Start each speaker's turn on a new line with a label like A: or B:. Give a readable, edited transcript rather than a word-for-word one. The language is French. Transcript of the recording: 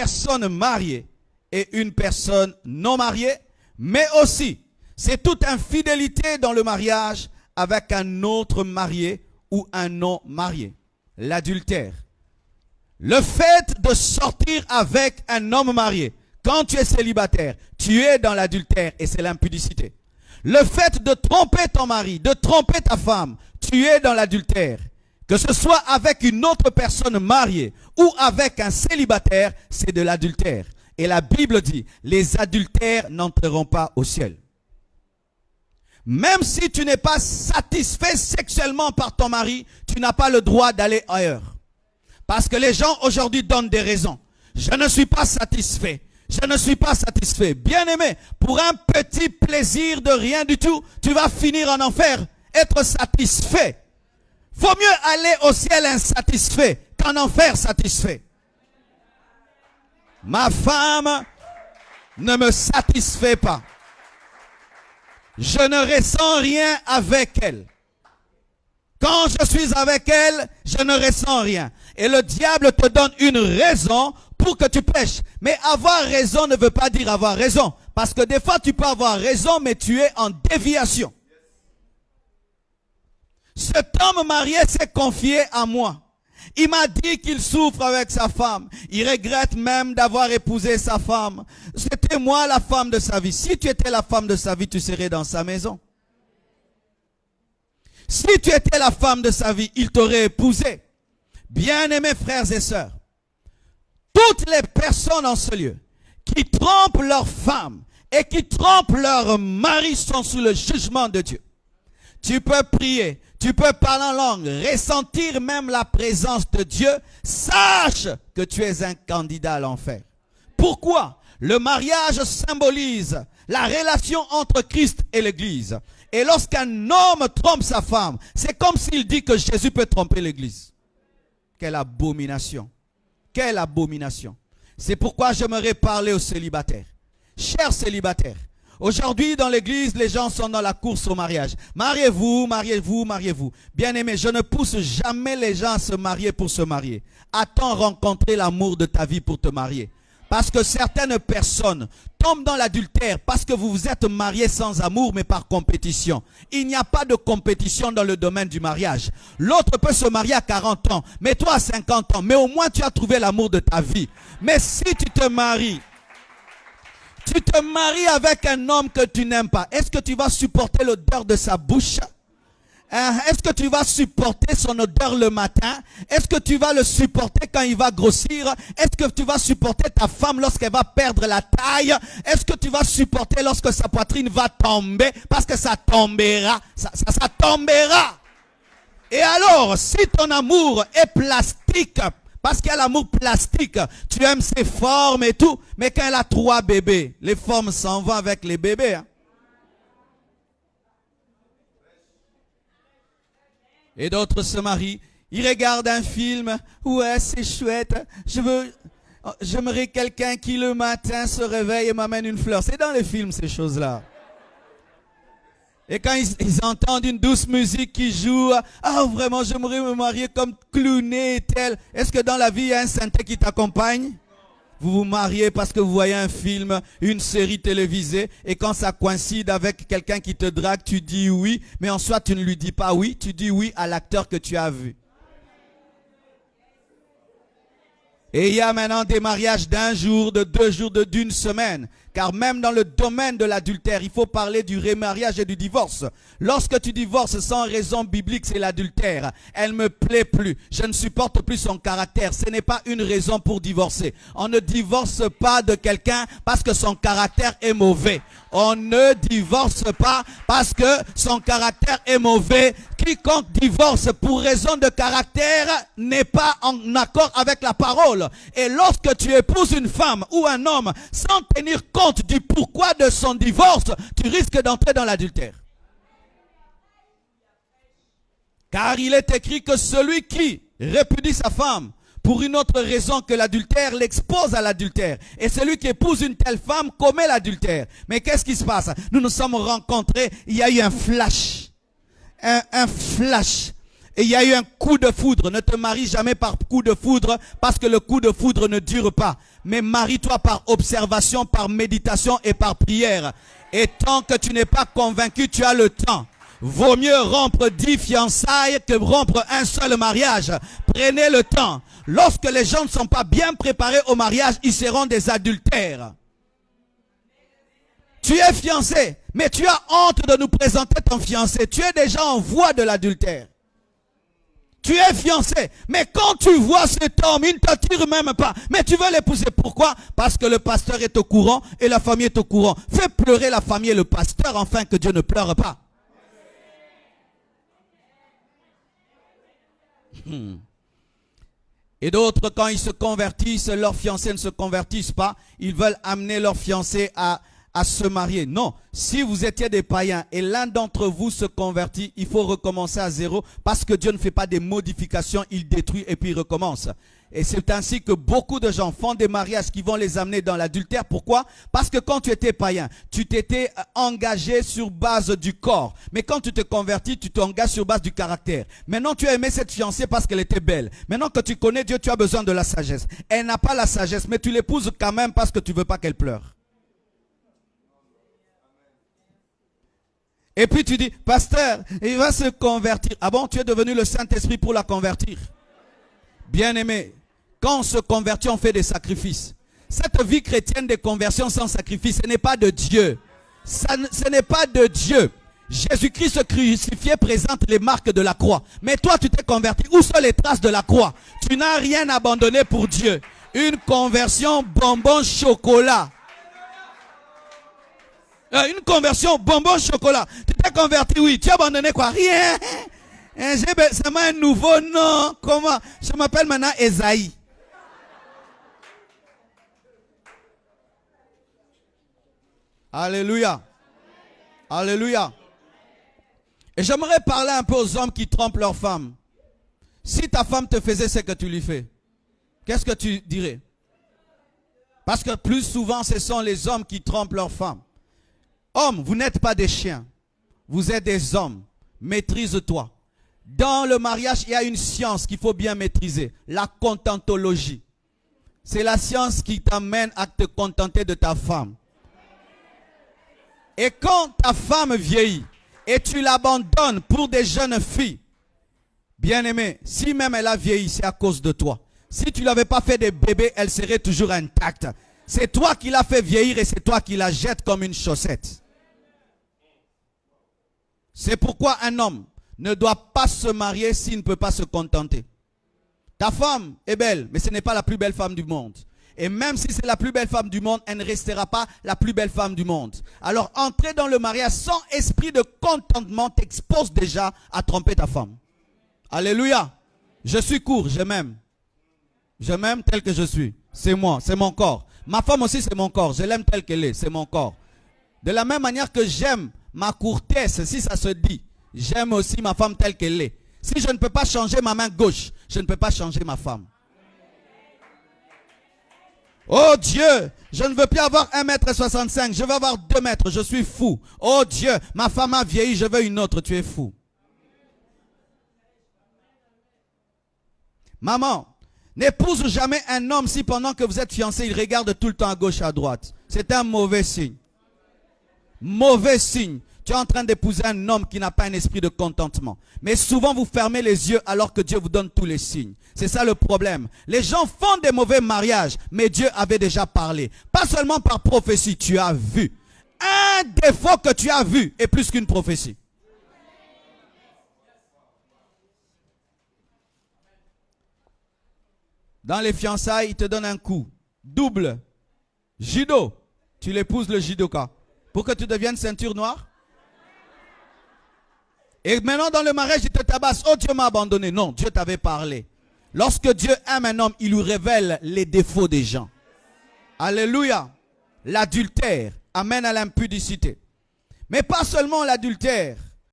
A: personne mariée et une personne non mariée, mais aussi c'est toute infidélité dans le mariage avec un autre marié ou un non marié. L'adultère. Le fait de sortir avec un homme marié, quand tu es célibataire, tu es dans l'adultère et c'est l'impudicité. Le fait de tromper ton mari, de tromper ta femme, tu es dans l'adultère. Que ce soit avec une autre personne mariée ou avec un célibataire, c'est de l'adultère. Et la Bible dit, les adultères n'entreront pas au ciel. Même si tu n'es pas satisfait sexuellement par ton mari, tu n'as pas le droit d'aller ailleurs. Parce que les gens aujourd'hui donnent des raisons. Je ne suis pas satisfait. Je ne suis pas satisfait. Bien-aimé, pour un petit plaisir de rien du tout, tu vas finir en enfer. Être satisfait. Vaut mieux aller au ciel insatisfait qu'en enfer satisfait. Ma femme ne me satisfait pas. Je ne ressens rien avec elle. Quand je suis avec elle, je ne ressens rien. Et le diable te donne une raison pour que tu pêches. Mais avoir raison ne veut pas dire avoir raison. Parce que des fois, tu peux avoir raison, mais tu es en déviation. Cet homme marié s'est confié à moi. Il m'a dit qu'il souffre avec sa femme. Il regrette même d'avoir épousé sa femme. C'était moi la femme de sa vie. Si tu étais la femme de sa vie, tu serais dans sa maison. Si tu étais la femme de sa vie, il t'aurait épousé. Bien-aimés frères et sœurs, toutes les personnes en ce lieu qui trompent leur femme et qui trompent leur mari sont sous le jugement de Dieu. Tu peux prier, tu peux parler en langue, ressentir même la présence de Dieu. Sache que tu es un candidat à l'enfer. Pourquoi? Le mariage symbolise la relation entre Christ et l'Église. Et lorsqu'un homme trompe sa femme, c'est comme s'il dit que Jésus peut tromper l'Église. Quelle abomination! Quelle abomination! C'est pourquoi j'aimerais parler aux célibataires. Chers célibataires, aujourd'hui dans l'église, les gens sont dans la course au mariage. Mariez-vous, mariez-vous, mariez-vous. Bien-aimé, je ne pousse jamais les gens à se marier pour se marier. Attends rencontrer l'amour de ta vie pour te marier. Parce que certaines personnes tombent dans l'adultère parce que vous vous êtes mariés sans amour mais par compétition. Il n'y a pas de compétition dans le domaine du mariage. L'autre peut se marier à 40 ans, mais toi à 50 ans. Mais au moins tu as trouvé l'amour de ta vie. Mais si tu te maries avec un homme que tu n'aimes pas, est-ce que tu vas supporter l'odeur de sa bouche? Est-ce que tu vas supporter son odeur le matin? Est-ce que tu vas le supporter quand il va grossir? Est-ce que tu vas supporter ta femme lorsqu'elle va perdre la taille? Est-ce que tu vas supporter lorsque sa poitrine va tomber? Parce que ça tombera. Ça tombera. Et alors, si ton amour est plastique, parce qu'il y a l'amour plastique, tu aimes ses formes et tout, mais quand elle a 3 bébés, les formes s'en vont avec les bébés. Et d'autres se marient, ils regardent un film, ouais c'est chouette, j'aimerais quelqu'un qui le matin se réveille et m'amène une fleur. C'est dans les films ces choses-là. Et quand ils entendent une douce musique qui joue, ah vraiment j'aimerais me marier comme Clooney et tel. Est-ce que dans la vie il y a un synthé qui t'accompagne? Vous vous mariez parce que vous voyez un film, une série télévisée, et quand ça coïncide avec quelqu'un qui te drague, tu dis oui, mais en soi tu ne lui dis pas oui, tu dis oui à l'acteur que tu as vu. Et il y a maintenant des mariages d'1 jour, de 2 jours, d'une semaine. Car même dans le domaine de l'adultère, il faut parler du remariage et du divorce. Lorsque tu divorces sans raison biblique, c'est l'adultère. Elle me plaît plus. Je ne supporte plus son caractère. Ce n'est pas une raison pour divorcer. On ne divorce pas de quelqu'un parce que son caractère est mauvais. On ne divorce pas parce que son caractère est mauvais. Quiconque divorce pour raison de caractère n'est pas en accord avec la parole. Et lorsque tu épouses une femme ou un homme sans tenir compte du pourquoi de son divorce, tu risques d'entrer dans l'adultère. Car il est écrit que celui qui répudie sa femme pour une autre raison que l'adultère l'expose à l'adultère. Et celui qui épouse une telle femme commet l'adultère. Mais qu'est-ce qui se passe? Nous nous sommes rencontrés, il y a eu un flash. Un flash. Et il y a eu un coup de foudre. Ne te marie jamais par coup de foudre parce que le coup de foudre ne dure pas. Mais marie-toi par observation, par méditation et par prière. Et tant que tu n'es pas convaincu, tu as le temps. Vaut mieux rompre 10 fiançailles que rompre un seul mariage. Prenez le temps. Lorsque les gens ne sont pas bien préparés au mariage, ils seront des adultères. Tu es fiancé, mais tu as honte de nous présenter ton fiancé. Tu es déjà en voie de l'adultère. Tu es fiancé, mais quand tu vois cet homme, il ne t'attire même pas. Mais tu veux l'épouser. Pourquoi? Parce que le pasteur est au courant et la famille est au courant. Fais pleurer la famille et le pasteur afin que Dieu ne pleure pas. Et d'autres, quand ils se convertissent, leurs fiancés ne se convertissent pas. Ils veulent amener leurs fiancés à se marier. Non, si vous étiez des païens et l'un d'entre vous se convertit, il faut recommencer à zéro parce que Dieu ne fait pas des modifications, il détruit et puis il recommence. Et c'est ainsi que beaucoup de gens font des mariages qui vont les amener dans l'adultère. Pourquoi? Parce que quand tu étais païen, tu t'étais engagé sur base du corps. Mais quand tu te convertis, tu t'engages sur base du caractère. Maintenant, tu as aimé cette fiancée parce qu'elle était belle. Maintenant que tu connais Dieu, tu as besoin de la sagesse. Elle n'a pas la sagesse, mais tu l'épouses quand même parce que tu ne veux pas qu'elle pleure. Et puis tu dis, pasteur, il va se convertir. Ah bon, tu es devenu le Saint-Esprit pour la convertir? Bien-aimé, quand on se convertit, on fait des sacrifices. Cette vie chrétienne de conversion sans sacrifice, ce n'est pas de Dieu. Ce n'est pas de Dieu. Jésus-Christ crucifié présente les marques de la croix. Mais toi, tu t'es converti. Où sont les traces de la croix? Tu n'as rien abandonné pour Dieu. Une conversion bonbon chocolat. Une conversion bonbon chocolat. Tu t'es converti, oui. Tu as abandonné quoi? Rien. C'est un nouveau nom. Comment? Je m'appelle maintenant Esaïe. Alléluia. Alléluia. Et j'aimerais parler un peu aux hommes qui trompent leurs femmes. Si ta femme te faisait ce que tu lui fais, qu'est-ce que tu dirais? Parce que plus souvent, ce sont les hommes qui trompent leurs femmes. Hommes, vous n'êtes pas des chiens. Vous êtes des hommes. Maîtrise-toi. Dans le mariage, il y a une science qu'il faut bien maîtriser. La contentologie. C'est la science qui t'amène à te contenter de ta femme. Et quand ta femme vieillit et tu l'abandonnes pour des jeunes filles, bien aimé, si même elle a vieilli, c'est à cause de toi. Si tu ne l'avais pas fait des bébés, elle serait toujours intacte. C'est toi qui l'as fait vieillir et c'est toi qui la jettes comme une chaussette. C'est pourquoi un homme ne doit pas se marier s'il ne peut pas se contenter. Ta femme est belle, mais ce n'est pas la plus belle femme du monde. Et même si c'est la plus belle femme du monde, elle ne restera pas la plus belle femme du monde. Alors entrer dans le mariage sans esprit de contentement t'expose déjà à tromper ta femme. Alléluia. Je suis court, je m'aime. Je m'aime tel que je suis. C'est moi, c'est mon corps. Ma femme aussi c'est mon corps. Je l'aime tel qu'elle est, c'est mon corps. De la même manière que j'aime ma courtesse, si ça se dit, j'aime aussi ma femme telle qu'elle est. Si je ne peux pas changer ma main gauche, je ne peux pas changer ma femme. Oh Dieu, je ne veux plus avoir 1,65 m, je veux avoir 2 mètres, je suis fou. Oh Dieu, ma femme a vieilli, je veux une autre, tu es fou. Maman, n'épouse jamais un homme si pendant que vous êtes fiancés, il regarde tout le temps à gauche, à droite. C'est un mauvais signe. Mauvais signe. Tu es en train d'épouser un homme qui n'a pas un esprit de contentement. Mais souvent vous fermez les yeux alors que Dieu vous donne tous les signes. C'est ça le problème. Les gens font des mauvais mariages, mais Dieu avait déjà parlé. Pas seulement par prophétie, tu as vu. Un défaut que tu as vu est plus qu'une prophétie. Dans les fiançailles, il te donne un coup. Double. Judo. Tu l'épouses le judoka. Pour que tu deviennes ceinture noire. Et maintenant dans le mariage, il te tabasse. Oh, Dieu m'a abandonné. Non, Dieu t'avait parlé. Lorsque Dieu aime un homme, il lui révèle les défauts des gens. Alléluia. L'adultère amène à l'impudicité. Mais pas seulement l'adultère.